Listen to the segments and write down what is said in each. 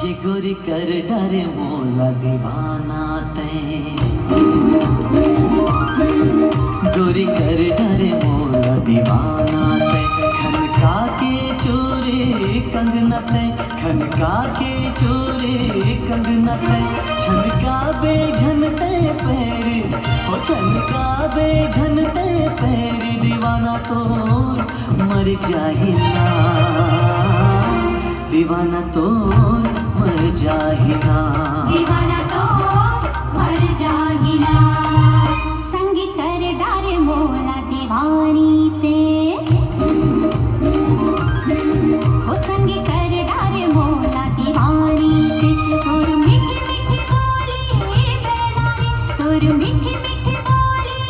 ये गोरी कर डरे मोला दीवाना तै, गोरी कर डरे मोला दीवाना तै, खनका के चोरे कंगना तै, खनका के चोरे कंगना तै, छनका बेझनते पैर, ओ छनका बेझनते पैर, दीवाना तो मर जाहिना, दीवाना तो मर जाहिना, दीवाना तो मर जाहिना। संग कर डारे मोला दीवानी ते, ओ संग कर डारे मोला दीवानी ते, तोर मीठी मीठी बोली बेनारे, तोर मीठी मीठी बोली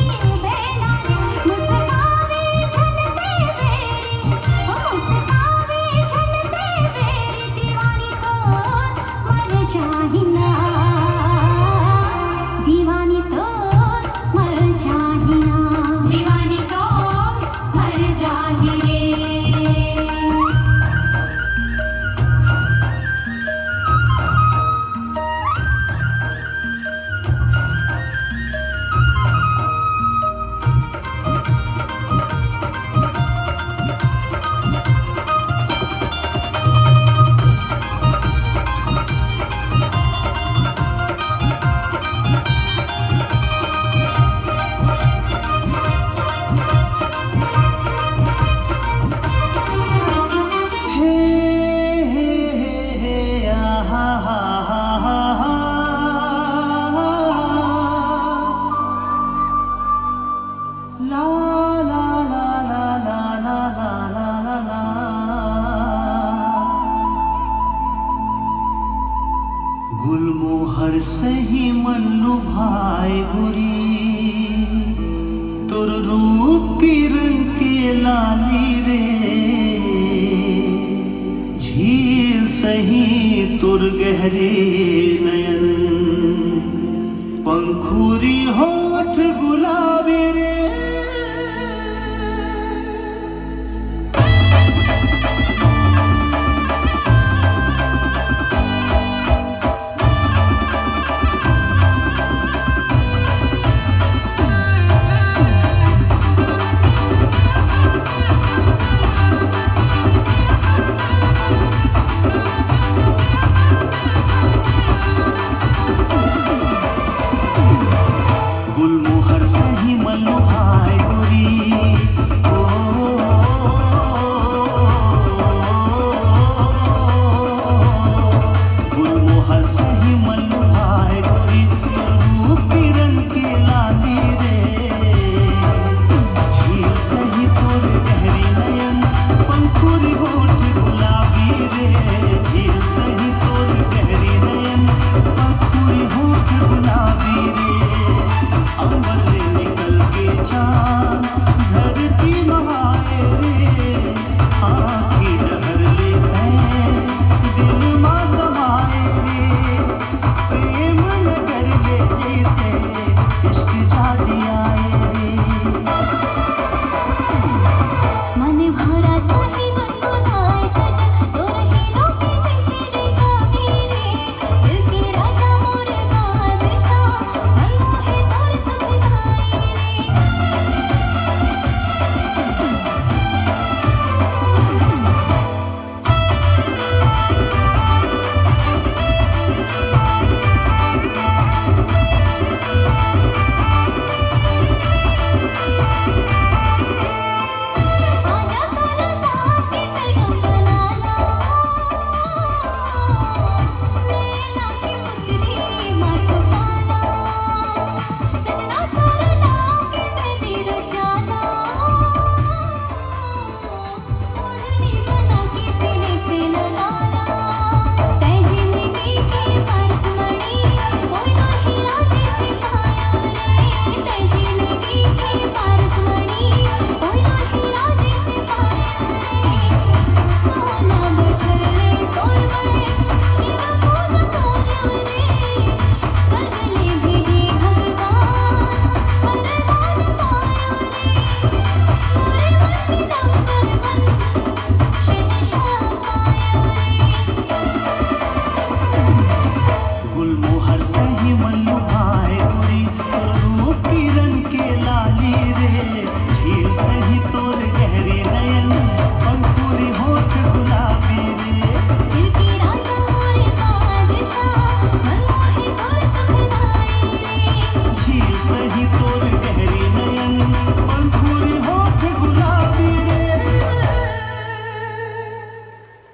बेनारे, मुस्कावे छनते बेरी, ओ मुस्कावे छनते बेरी, दीवानी तो मर जाहिना, दीवानी तो मर जाहिना, दीवानी तो मर जाहिरे। गुलमोहर सही मन लुभाए गोरी, तोर रूप की रंग के लाली रे, झील सही तोर गहरे नयन, पंखुरी हो